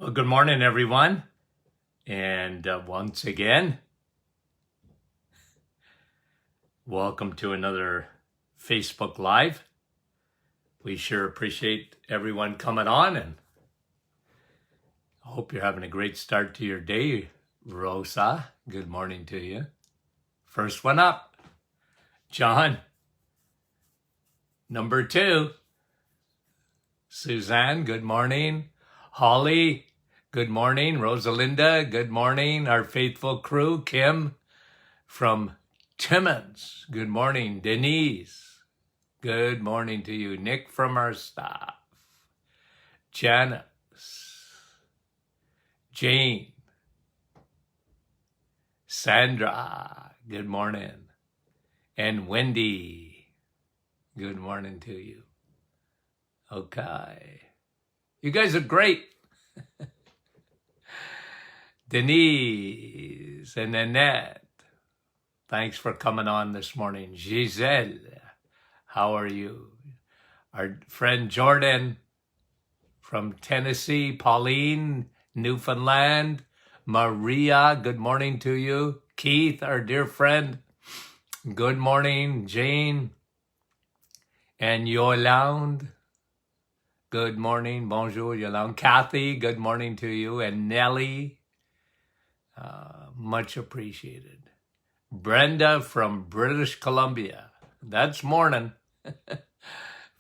Well, good morning, everyone. And once again, welcome to another Facebook Live. We sure appreciate everyone coming on, and I hope you're having a great start to your day. Rosa, good morning to you. First one up, John. Number 2, Suzanne, good morning. Holly, good morning. Rosalinda, good morning. Our faithful crew, Kim from Timmins, good morning. Denise, good morning to you. Nick from our staff. Janice, Jane, Sandra, good morning. And Wendy, good morning to you. Okay. You guys are great. Denise and Annette, thanks for coming on this morning. Giselle, how are you? Our friend Jordan from Tennessee. Pauline, Newfoundland. Maria, good morning to you. Keith, our dear friend, good morning. Jane and Yolande, good morning. Bonjour, Yolande. Kathy, good morning to you. And Nellie, much appreciated. Brenda from British Columbia. That's morning.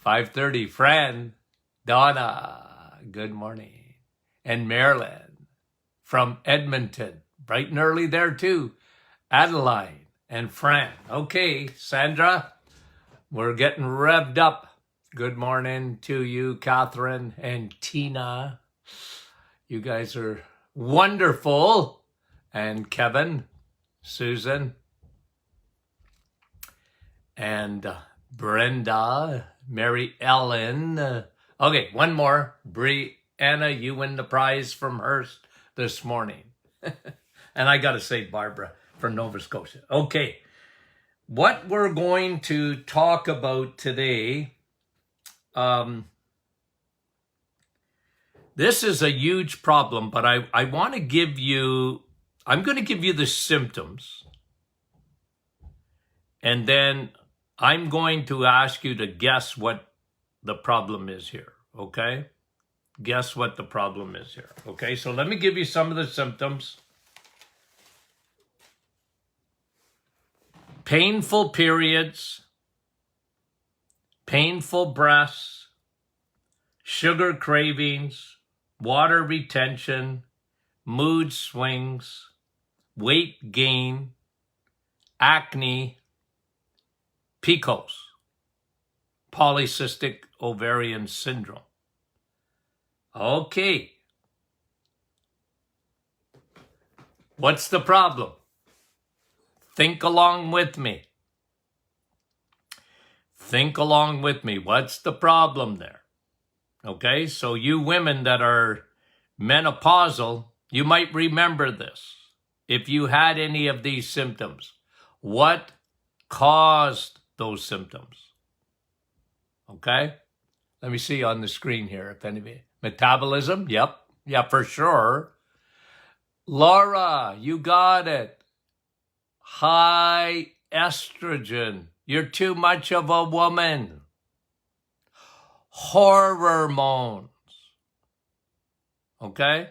5:30. Fran, Donna, good morning. And Marilyn from Edmonton. Bright and early there too. Adeline and Fran. Okay, Sandra, we're getting revved up. Good morning to you, Catherine and Tina. You guys are wonderful. And Kevin, Susan, and Brenda, Mary Ellen. Okay, one more. Brianna, you win the prize from Hearst this morning. And I got to say, Barbara from Nova Scotia. Okay, what we're going to talk about today, this is a huge problem, but I want to give you, I'm going to give you the symptoms, and then I'm going to ask you to guess what the problem is here, okay? Guess what the problem is here, okay? So let me give you some of the symptoms. Painful periods, painful breasts, sugar cravings, water retention, mood swings, weight gain, acne, PCOS, polycystic ovarian syndrome. Okay. What's the problem? Think along with me. Think along with me. What's the problem there? Okay, so you women that are menopausal, you might remember this. If you had any of these symptoms, what caused those symptoms? Okay, let me see on the screen here if anybody. Metabolism, yep, for sure. Laura, you got it. High estrogen. You're too much of a woman. Horror-mones. Okay?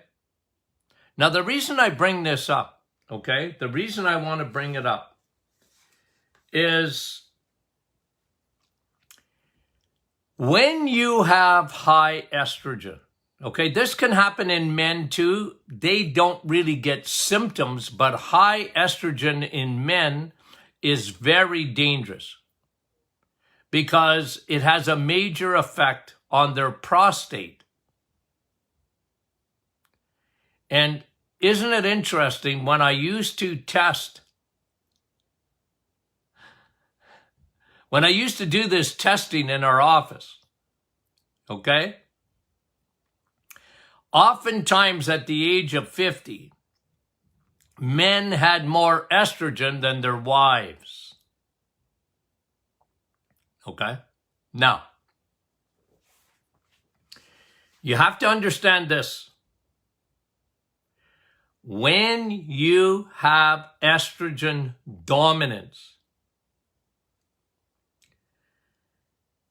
Now, the reason I bring this up, okay, the reason I want to bring it up is when you have high estrogen, okay, this can happen in men too. They don't really get symptoms, but high estrogen in men is very dangerous because it has a major effect on their prostate. And isn't it interesting, when I used to do this testing in our office, okay? Oftentimes at the age of 50, men had more estrogen than their wives. Okay? Now, you have to understand this. when you have estrogen dominance,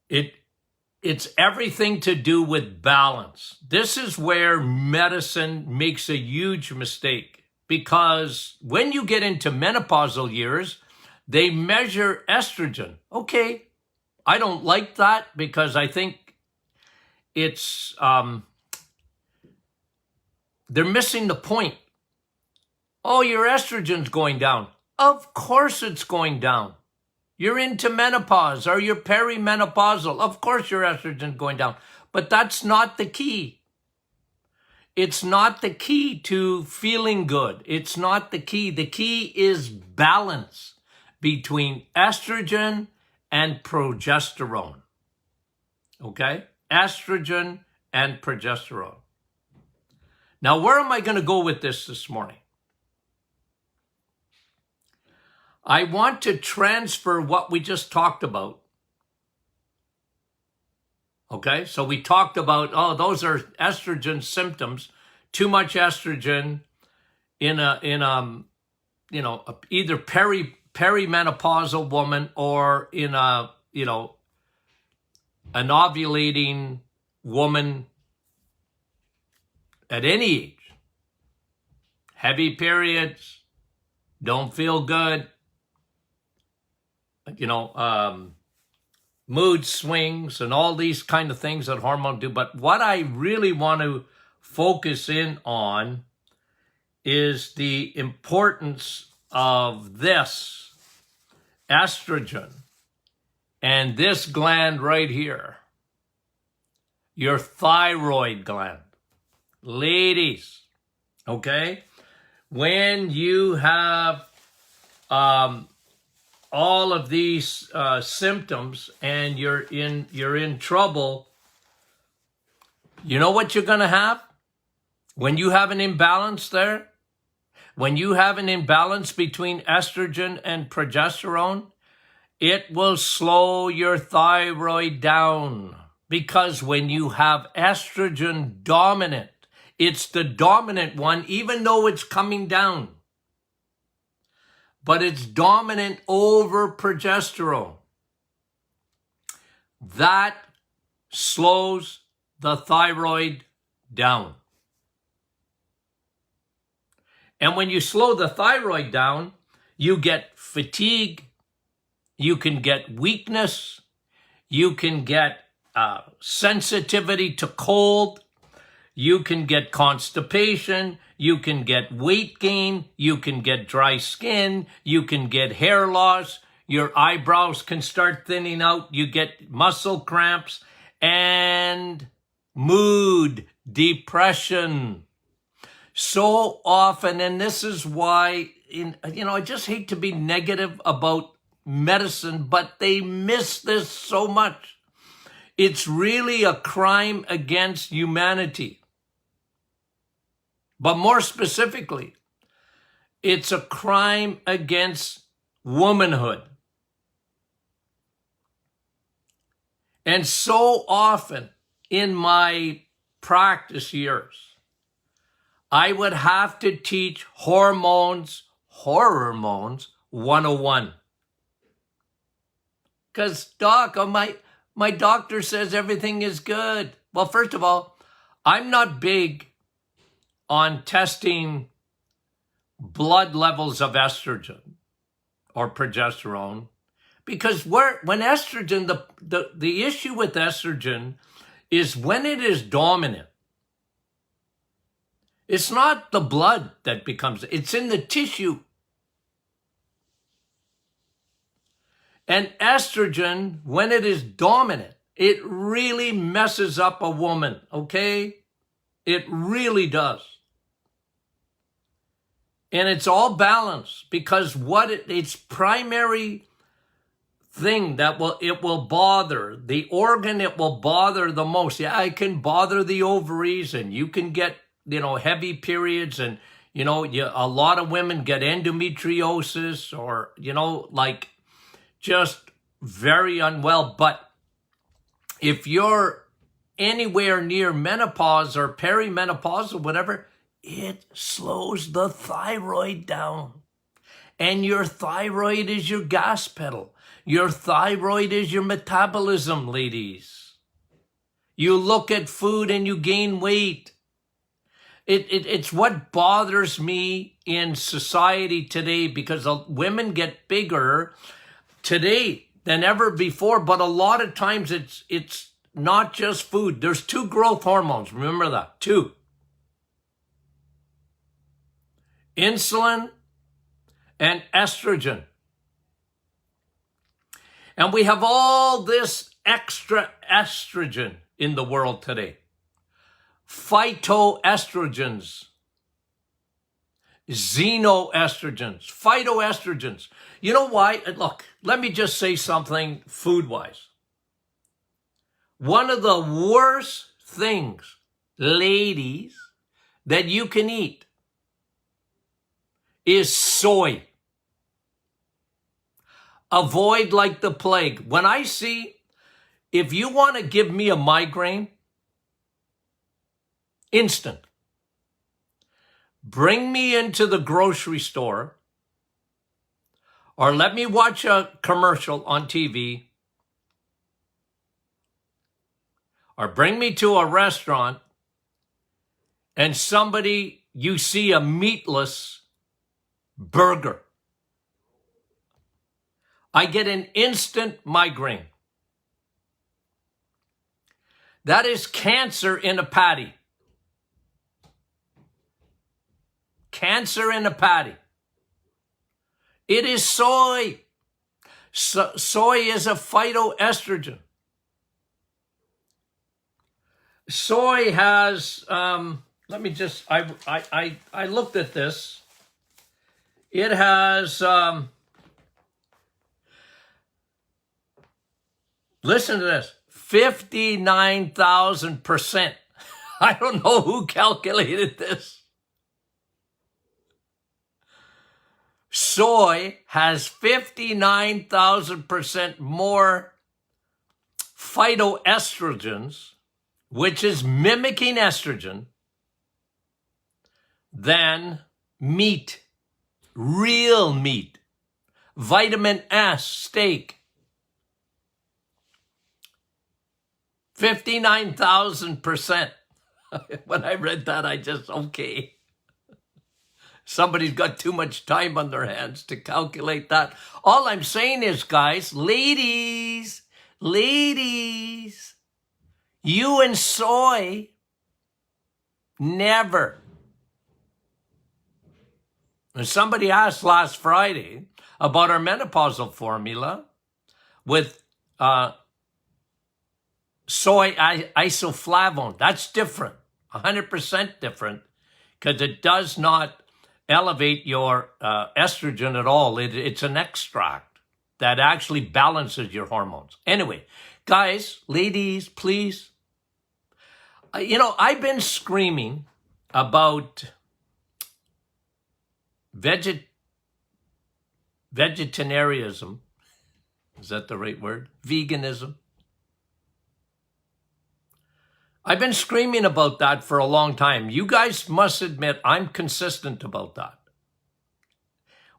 it's everything to do with balance. This is where medicine makes a huge mistake, because when you get into menopausal years, they measure estrogen. Okay, I don't like that, because I think it's they're missing the point. Oh, your estrogen's going down. Of course it's going down. You're into menopause or you're perimenopausal. Of course your estrogen's going down. But that's not the key. It's not the key to feeling good. It's not the key. The key is balance between estrogen and progesterone. Okay? Estrogen and progesterone. Now, where am I going to go with this morning? I want to transfer what we just talked about. Okay, so we talked about, oh, those are estrogen symptoms. Too much estrogen in either perimenopausal woman or in an ovulating woman at any age. Heavy periods, don't feel good. Mood swings and all these kind of things that hormones do. But what I really want to focus in on is the importance of this estrogen and this gland right here, your thyroid gland. Ladies, okay? When you have all of these symptoms and you're in trouble, you know what you're going to have? When you have an imbalance there, when you have an imbalance between estrogen and progesterone, it will slow your thyroid down. Because when you have estrogen dominant, it's the dominant one, even though it's coming down. But it's dominant over progesterone. That slows the thyroid down. And when you slow the thyroid down, you get fatigue, you can get weakness, you can get sensitivity to cold, you can get constipation, you can get weight gain, you can get dry skin, you can get hair loss, your eyebrows can start thinning out, you get muscle cramps, and mood, depression. So often, and this is why, I just hate to be negative about medicine, but they miss this so much. It's really a crime against humanity. But more specifically, it's a crime against womanhood. And so often in my practice years, I would have to teach horror-mones 101. Because, Doc, my doctor says everything is good. Well, first of all, I'm not big on testing blood levels of estrogen or progesterone, because when estrogen, the issue with estrogen is when it is dominant, it's not the blood that becomes, it's in the tissue. And estrogen, when it is dominant, it really messes up a woman, okay? It really does. And it's all balanced, because its primary thing that it will bother, the organ it will bother the most. Yeah, it can bother the ovaries, and you can get, heavy periods, and, a lot of women get endometriosis or, just very unwell. But if you're anywhere near menopause or perimenopausal, whatever, it slows the thyroid down. And your thyroid is your gas pedal. Your thyroid is your metabolism, ladies. You look at food and you gain weight. It's what bothers me in society today, because women get bigger today than ever before, but a lot of times it's not just food. There's 2 growth hormones. Remember that, 2. Insulin and estrogen. And we have all this extra estrogen in the world today. Phytoestrogens, xenoestrogens, phytoestrogens. You know why? Look, let me just say something food-wise. One of the worst things, ladies, that you can eat is soy. Avoid like the plague. When I see, if you want to give me a migraine, instant. Bring me into the grocery store, or let me watch a commercial on TV, or bring me to a restaurant and you see a meatless burger. I get an instant migraine. That is cancer in a patty. Cancer in a patty. It is soy. Soy is a phytoestrogen. Soy has, let me just, I looked at this. It has, listen to this, 59,000%. I don't know who calculated this. Soy has 59,000% more phytoestrogens, which is mimicking estrogen, than meat, real meat, vitamin S, steak. 59,000%. When I read that, I just, okay. Somebody's got too much time on their hands to calculate that. All I'm saying is, guys, ladies, you and soy, never. And somebody asked last Friday about our menopausal formula with soy isoflavone. That's different, 100% different, because it does not elevate your estrogen at all. It's an extract that actually balances your hormones. Anyway, guys, ladies, please. I've been screaming about vegetarianism. Is that the right word? Veganism. I've been screaming about that for a long time. You guys must admit I'm consistent about that.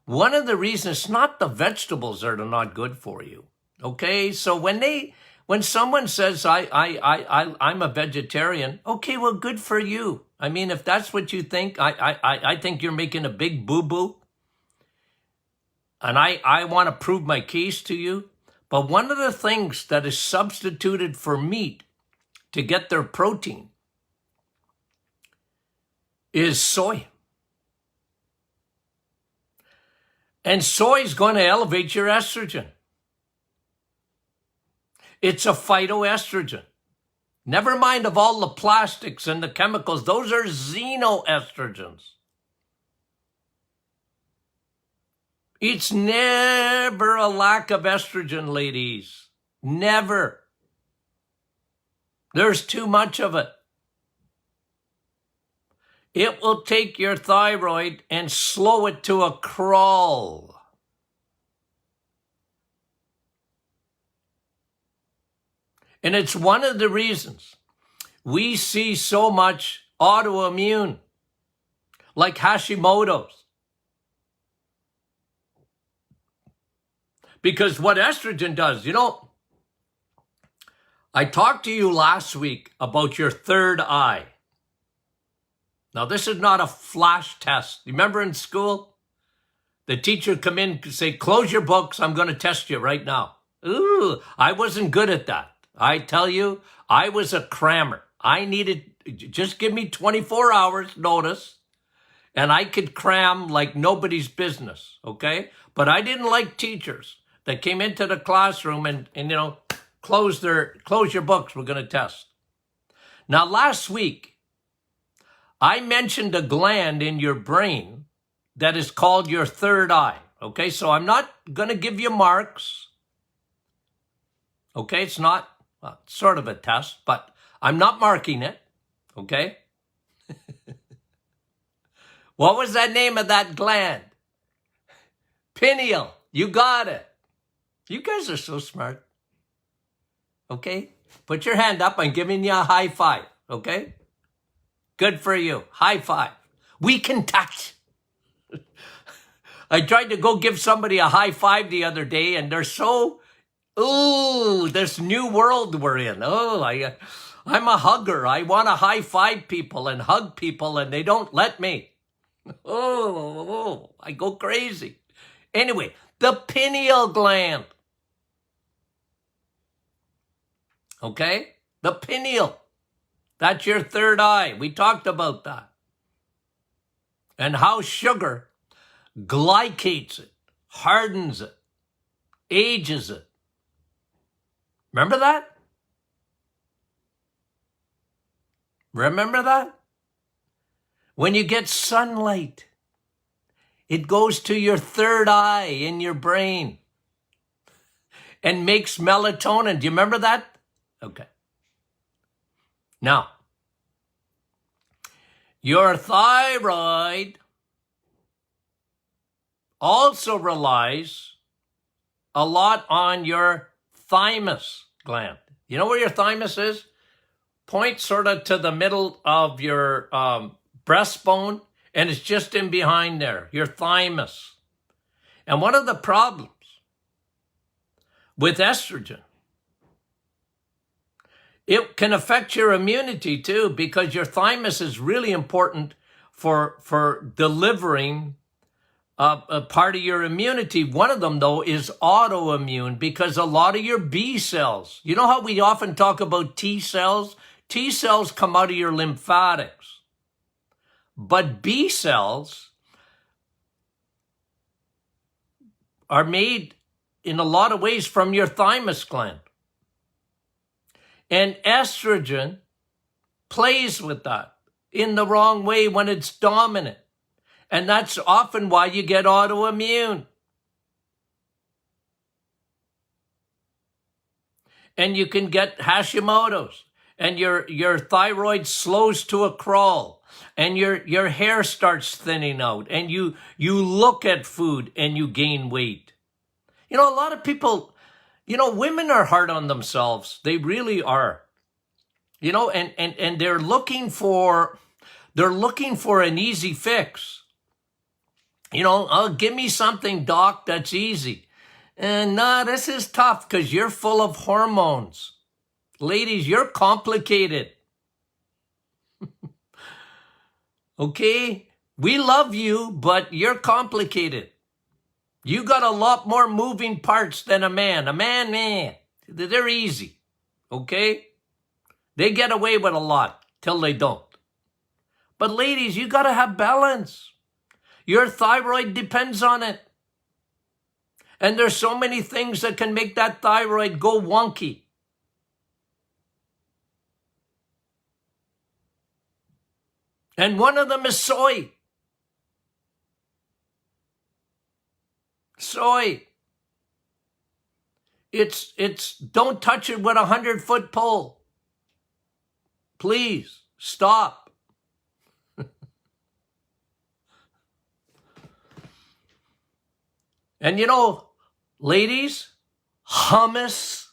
One of the reasons, it's not the vegetables that are not good for you. Okay, so when someone says I'm a vegetarian, okay, well, good for you. I mean, if that's what you think, I think you're making a big boo-boo. And I want to prove my case to you. But one of the things that is substituted for meat to get their protein is soy. And soy is going to elevate your estrogen. It's a phytoestrogen. Never mind of all the plastics and the chemicals. Those are xenoestrogens. It's never a lack of estrogen, ladies. Never. There's too much of it. It will take your thyroid and slow it to a crawl. And it's one of the reasons we see so much autoimmune. like Hashimoto's. Because what estrogen does, I talked to you last week about your third eye. Now, this is not a flash test. Remember in school? The teacher would come in and say, close your books, I'm going to test you right now. Ooh, I wasn't good at that. I tell you, I was a crammer. I needed, just give me 24 hours notice, and I could cram like nobody's business, okay? But I didn't like teachers that came into the classroom and close your books, we're going to test. Now, last week, I mentioned a gland in your brain that is called your third eye, okay? So I'm not going to give you marks, okay? It's not sort of a test, but I'm not marking it, okay? What was that name of that gland? Pineal. You got it. You guys are so smart, okay? Put your hand up. I'm giving you a high five, okay? Good for you. High five. We can touch. I tried to go give somebody a high five the other day, and they're so, this new world we're in. I'm a hugger. I want to high five people and hug people, and they don't let me. I go crazy. Anyway, the pineal gland. Okay? The pineal. That's your third eye. We talked about that. And how sugar glycates it, hardens it, ages it. Remember that? Remember that? When you get sunlight, it goes to your third eye in your brain and makes melatonin. Do you remember that? Okay. Now, your thyroid also relies a lot on your thymus gland. You know where your thymus is? Point sort of to the middle of your breastbone, and it's just in behind there, your thymus. And one of the problems with estrogen, it can affect your immunity too, because your thymus is really important for delivering a part of your immunity. One of them, though, is autoimmune, because a lot of your B cells, you know how we often talk about T cells? T cells come out of your lymphatics. But B cells are made in a lot of ways from your thymus gland. And estrogen plays with that in the wrong way when it's dominant. And that's often why you get autoimmune. And you can get Hashimoto's, and your thyroid slows to a crawl, and your hair starts thinning out, and you look at food and you gain weight. A lot of people, women are hard on themselves. They really are. And they're looking for an easy fix. Give me something, doc, that's easy. And no, this is tough because you're full of hormones. Ladies, you're complicated. Okay? We love you, but you're complicated. You got a lot more moving parts than a man. A man, they're easy. Okay? They get away with a lot till they don't. But ladies, you got to have balance. Your thyroid depends on it. And there's so many things that can make that thyroid go wonky. And one of them is soy. Soy. It's don't touch it with a 100-foot pole. Please, stop. And ladies, hummus.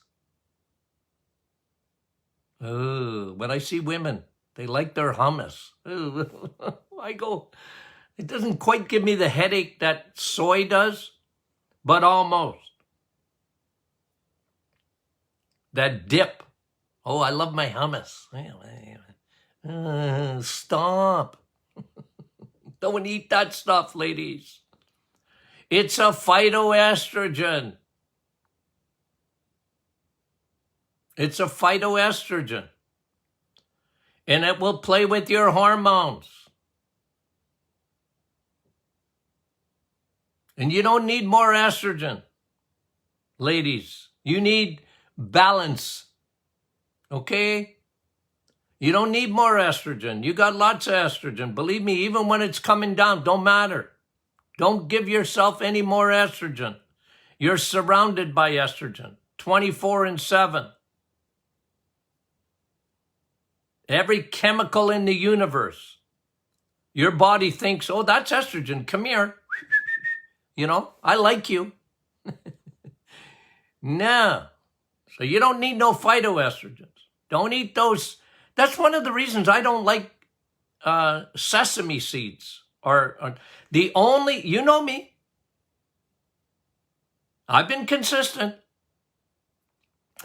When I see women, they like their hummus. I go, It doesn't quite give me the headache that soy does, but almost. That dip. Oh, I love my hummus. Stop. Don't eat that stuff, ladies. It's a phytoestrogen. It's a phytoestrogen. And it will play with your hormones. And you don't need more estrogen, ladies. You need balance, okay? You don't need more estrogen. You got lots of estrogen. Believe me, even when it's coming down, don't matter. Don't give yourself any more estrogen. You're surrounded by estrogen 24/7. Every chemical in the universe, your body thinks, oh, that's estrogen. Come here. You know, I like you. No. So you don't need no phytoestrogens. Don't eat those. That's one of the reasons I don't like sesame seeds. Or the only, you know me. I've been consistent.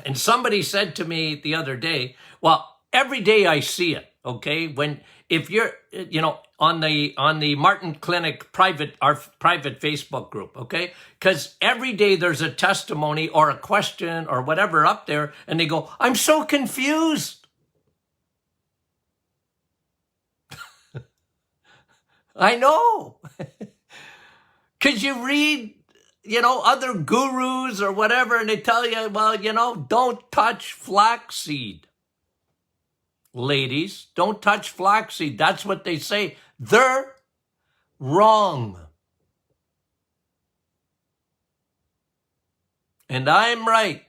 And somebody said to me the other day, well, every day I see it, okay? If you're, on the Martin Clinic our private Facebook group, okay? Because every day there's a testimony or a question or whatever up there, and they go, I'm so confused. I know. Because you read, other gurus or whatever, and they tell you, well, don't touch flaxseed. Ladies, don't touch flaxseed. That's what they say. They're wrong. And I'm right.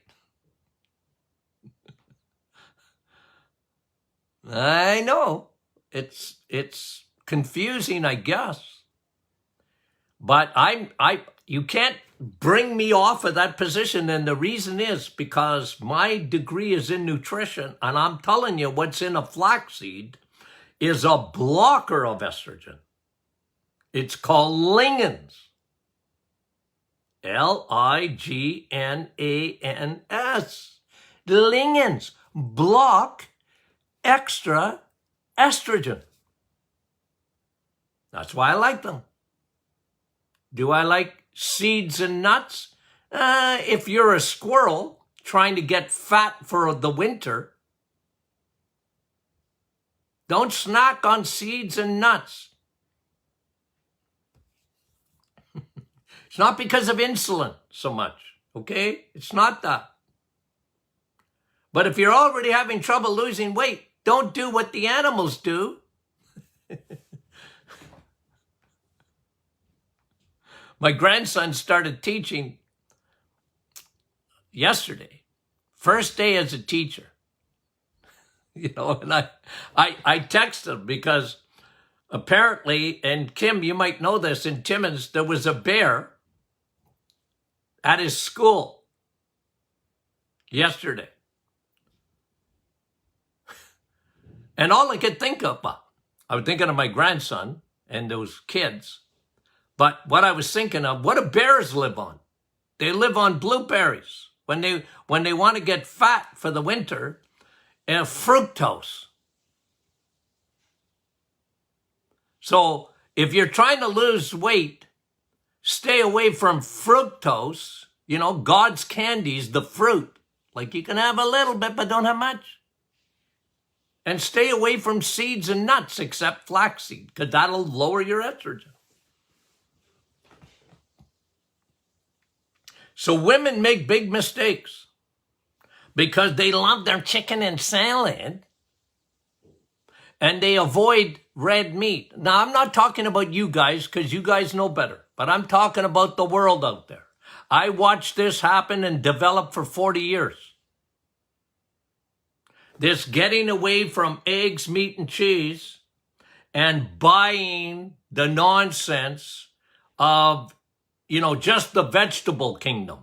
I know. It's confusing, I guess. But you can't bring me off of that position, and the reason is because my degree is in nutrition, and I'm telling you what's in a flaxseed is a blocker of estrogen. It's called lignans. Lignans. Lignans block extra estrogen. That's why I like them. Do I like seeds and nuts? If you're a squirrel trying to get fat for the winter, don't snack on seeds and nuts. It's not because of insulin so much, okay? It's not that. But if you're already having trouble losing weight, don't do what the animals do. My grandson started teaching yesterday, first day as a teacher. And I texted him because apparently, and Kim, you might know this, in Timmins, there was a bear at his school yesterday. And all I could think of, I was thinking of my grandson and those kids. But what I was thinking of, what do bears live on? They live on blueberries. When they want to get fat for the winter, fructose. So if you're trying to lose weight, stay away from fructose, God's candies, the fruit. Like you can have a little bit, but don't have much. And stay away from seeds and nuts except flaxseed, because that'll lower your estrogen. So women make big mistakes because they love their chicken and salad and they avoid red meat. Now, I'm not talking about you guys because you guys know better, but I'm talking about the world out there. I watched this happen and develop for 40 years. This getting away from eggs, meat, and cheese and buying the nonsense of just the vegetable kingdom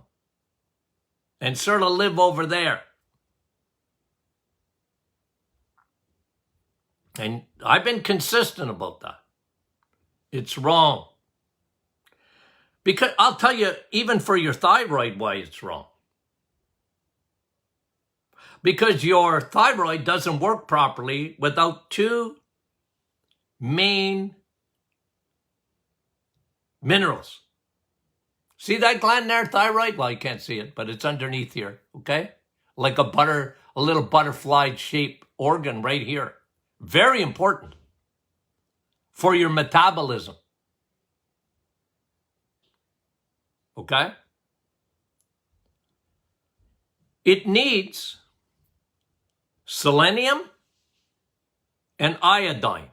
and sort of live over there. And I've been consistent about that. It's wrong. Because I'll tell you, even for your thyroid, why it's wrong. Because your thyroid doesn't work properly without two main minerals. See that gland there, thyroid? Well, you can't see it, but it's underneath here, okay? Like a little butterfly-shaped organ right here. Very important for your metabolism. Okay? It needs selenium and iodine.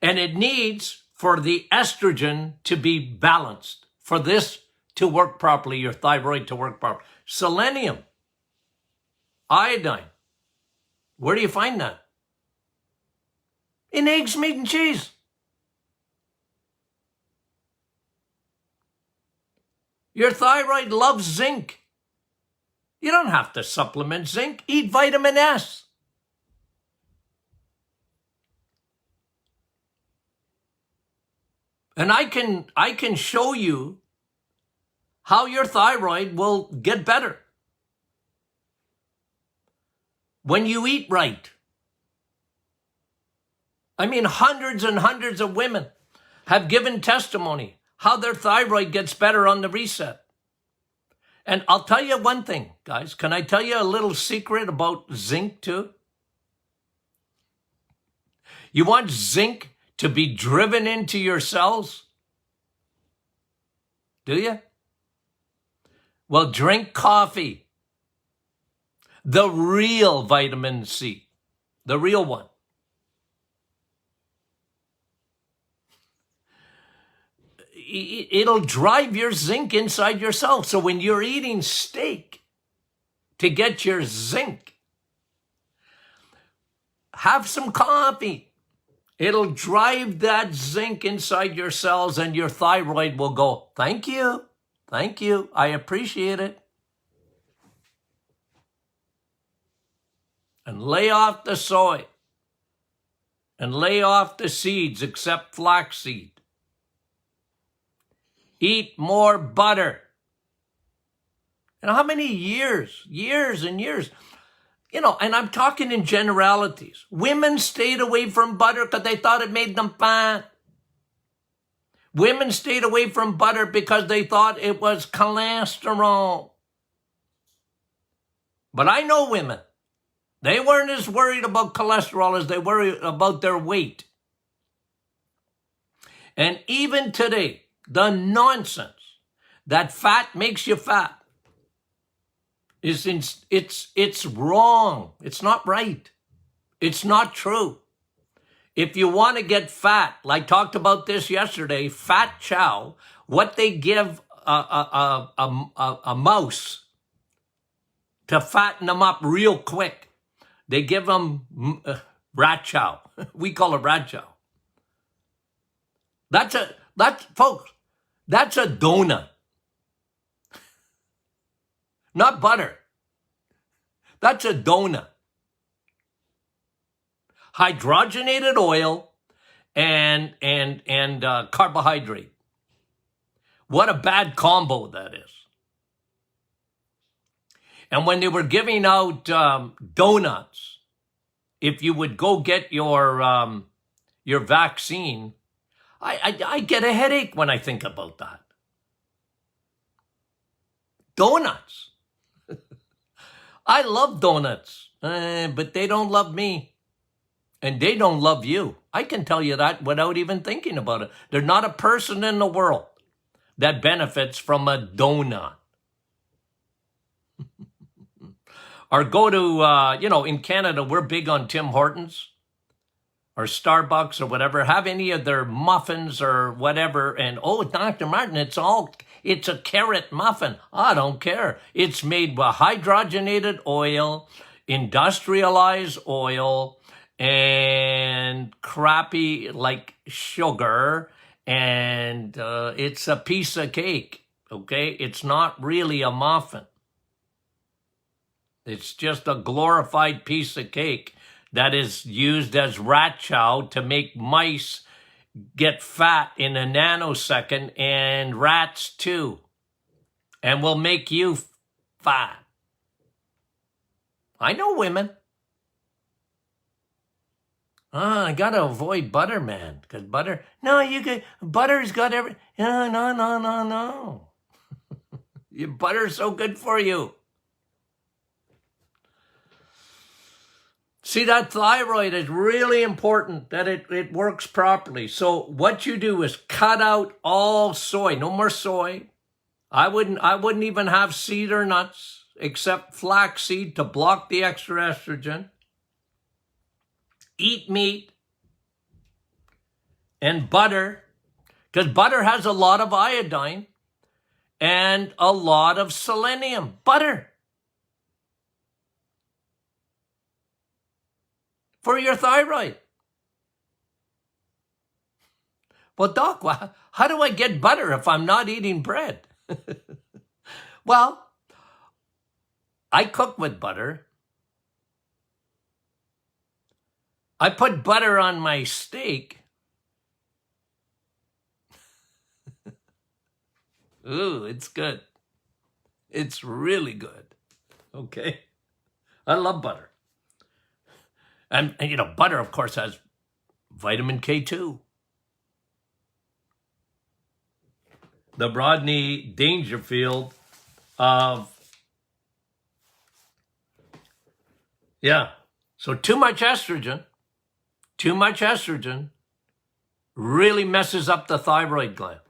And it needs for the estrogen to be balanced, for this to work properly, your thyroid to work properly. Selenium, iodine. Where do you find that? In eggs, meat, and cheese. Your thyroid loves zinc. You don't have to supplement zinc. Eat vitamin S. And I can show you how your thyroid will get better when you eat right. I mean, hundreds and hundreds of women have given testimony how their thyroid gets better on the reset. And I'll tell you one thing, guys. Can I tell you a little secret about zinc too? You want zinc to be driven into your cells? Do you? Well, drink coffee. The real vitamin C. The real one. It'll drive your zinc inside your cells. So when you're eating steak to get your zinc, have some coffee. It'll drive that zinc inside your cells and your thyroid will go, thank you, I appreciate it. And lay off the soy. And lay off the seeds except flaxseed. Eat more butter. And how many years and years, and I'm talking in generalities. Women stayed away from butter because they thought it made them fat. Women stayed away from butter because they thought it was cholesterol. But I know women. They weren't as worried about cholesterol as they were about their weight. And even today, the nonsense that fat makes you fat it's wrong. It's not right. It's not true. If you want to get fat, like talked about this yesterday, fat chow, what they give a mouse to fatten them up real quick, they give them rat chow. We call it rat chow. Folks, that's a donut. Not butter. That's a donut. Hydrogenated oil and carbohydrate. What a bad combo that is. And when they were giving out donuts, if you would go get your vaccine, I get a headache when I think about that. Donuts. I love donuts, but they don't love me. And they don't love you. I can tell you that without even thinking about it. There's not a person in the world that benefits from a donut. Or go to, in Canada, we're big on Tim Hortons or Starbucks or whatever. Have any of their muffins or whatever. And, Dr. Martin, it's a carrot muffin. I don't care. It's made with hydrogenated oil, industrialized oil, and crappy like sugar, and it's a piece of cake, okay? It's not really a muffin. It's just a glorified piece of cake that is used as rat chow to make mice get fat in a nanosecond, and rats too, and will make you fat. I know women. I gotta avoid butter, man, because butter. No, butter's got every. No. Your butter's so good for you. See, that thyroid is really important that it works properly. So what you do is cut out all soy. No more soy. I wouldn't even have seed or nuts except flaxseed to block the extra estrogen. Eat meat and butter, because butter has a lot of iodine and a lot of selenium. Butter. For your thyroid. Well, Doc, how do I get butter if I'm not eating bread? Well, I cook with butter. I put butter on my steak. Ooh, it's good. It's really good. Okay? I love butter. And butter, of course, has vitamin K2. The Rodney Dangerfield of, so too much estrogen really messes up the thyroid gland.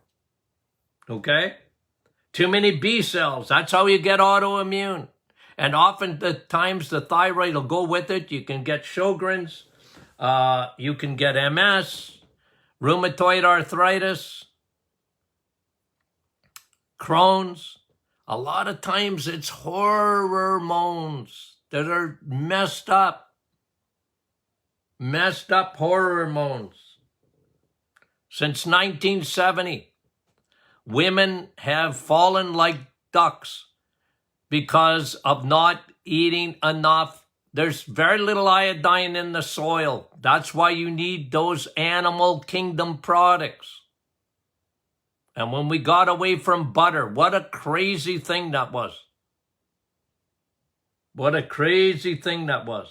Okay? Too many B cells. That's how you get autoimmune. And often the times the thyroid will go with it. You can get Sjogren's. You can get MS, rheumatoid arthritis, Crohn's. A lot of times it's horror-mones that are messed up. Messed up horror-mones. Since 1970, women have fallen like ducks because of not eating enough. There's very little iodine in the soil. That's why you need those animal kingdom products. And when we got away from butter, what a crazy thing that was. What a crazy thing that was.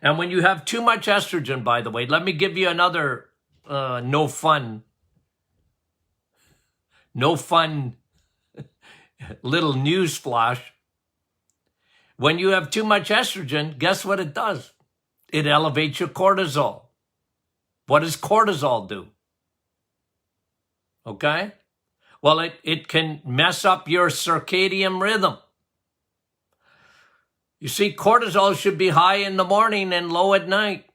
And when you have too much estrogen, by the way, let me give you another no fun little news flash. When you have too much estrogen, guess what it does? It elevates your cortisol. What does cortisol do? Okay? Well, it can mess up your circadian rhythm. You see, cortisol should be high in the morning and low at night.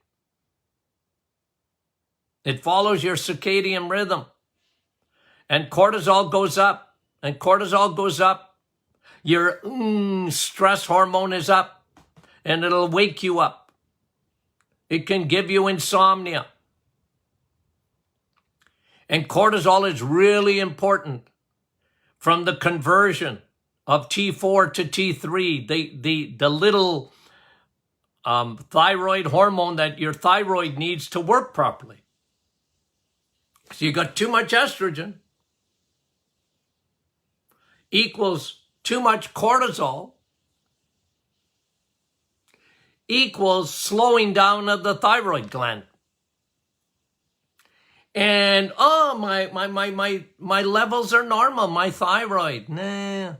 It follows your circadian rhythm. And cortisol goes up. And cortisol goes up. Your stress hormone is up. And it'll wake you up. It can give you insomnia. And cortisol is really important from the conversion of T4 to T3, the little thyroid hormone that your thyroid needs to work properly. So you got too much estrogen equals too much cortisol equals slowing down of the thyroid gland. And my levels are normal, my thyroid. Nah.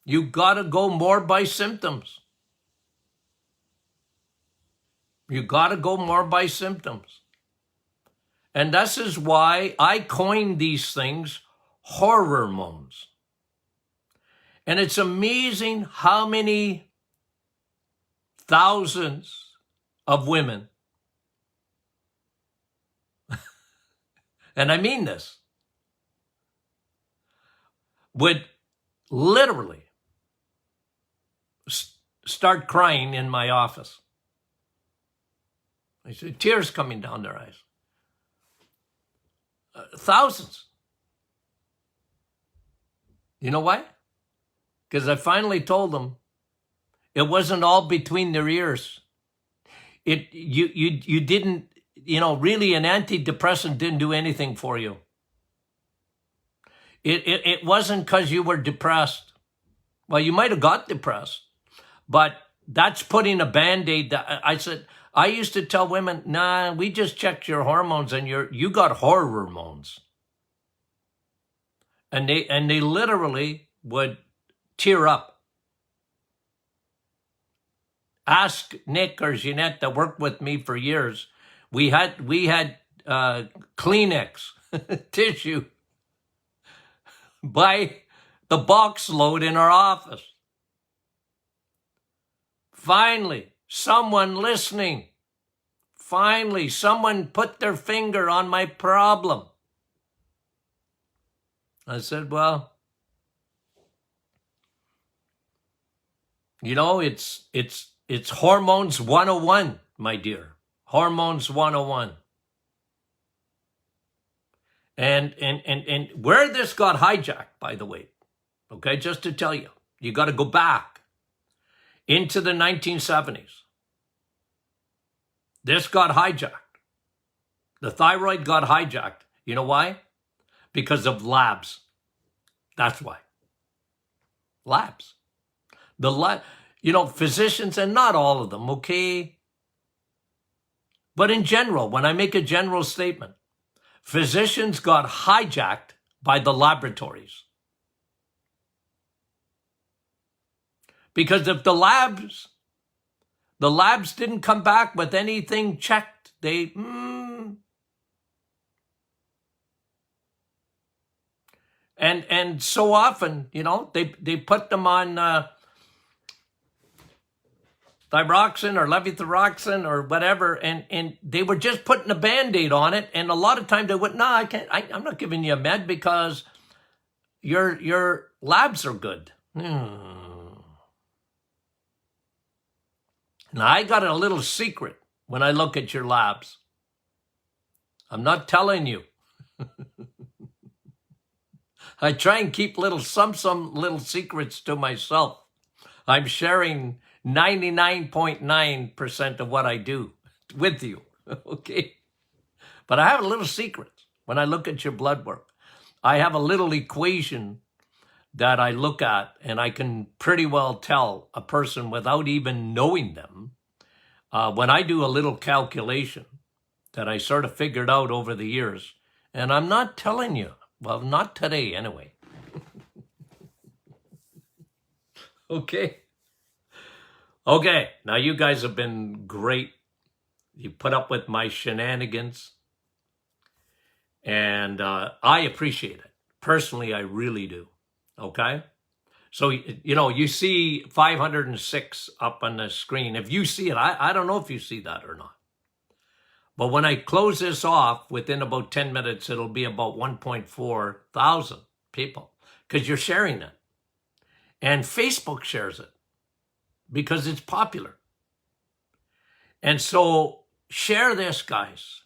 You gotta go more by symptoms. You gotta go more by symptoms. And this is why I coined these things horror-mones. And it's amazing how many thousands of women, and I mean this, would literally start crying in my office. I see tears coming down their eyes. Thousands. You know why? Because I finally told them it wasn't all between their ears. You didn't really an antidepressant didn't do anything for you. It wasn't because you were depressed. Well, you might have got depressed, but that's putting a Band-Aid. I used to tell women, nah, we just checked your hormones and you got horror-mones. And they literally would tear up. Ask Nick or Jeanette that worked with me for years. We had Kleenex tissue by the box load in our office. Finally, someone listening. Finally, someone put their finger on my problem. I said, well, it's Hormones 101, my dear. Hormones 101. And where this got hijacked, by the way, okay, just to tell you, you got to go back into the 1970s. This got hijacked. The thyroid got hijacked. You know why? Because of labs. That's why. Labs. Physicians, and not all of them, okay? But in general, when I make a general statement, physicians got hijacked by the laboratories. Because if the labs didn't come back with anything checked, and so often, they put them on thyroxine or levothyroxine or whatever, and they were just putting a Band-Aid on it, and a lot of times they would, no, I can't, I'm not giving you a med because your labs are good. Now, I got a little secret when I look at your labs. I'm not telling you. I try and keep some little secrets to myself. I'm sharing 99.9% of what I do with you, okay? But I have a little secret when I look at your blood work. I have a little equation that I look at, and I can pretty well tell a person without even knowing them. When I do a little calculation that I sort of figured out over the years, and I'm not telling you, well, not today anyway. Okay. Okay, now you guys have been great. You put up with my shenanigans, and I appreciate it. Personally, I really do. Okay? So, you see 506 up on the screen. If you see it, I don't know if you see that or not. But when I close this off, within about 10 minutes, it'll be about 1.4 thousand people, because you're sharing it. And Facebook shares it because it's popular. And so share this, guys.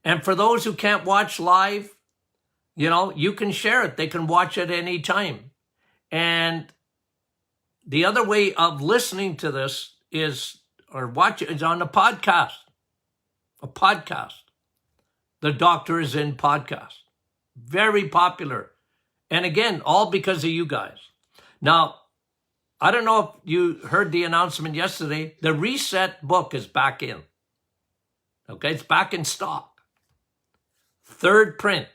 And for those who can't watch live, you can share it. They can watch it anytime. And the other way of listening to this is on the podcast. A podcast. The Doctor is In podcast. Very popular. And again, all because of you guys. Now, I don't know if you heard the announcement yesterday. The Reset book is back in. Okay, it's back in stock. 3rd print.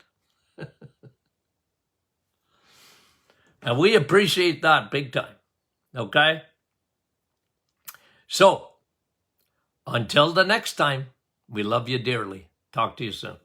And we appreciate that big time. Okay? So, until the next time, we love you dearly. Talk to you soon.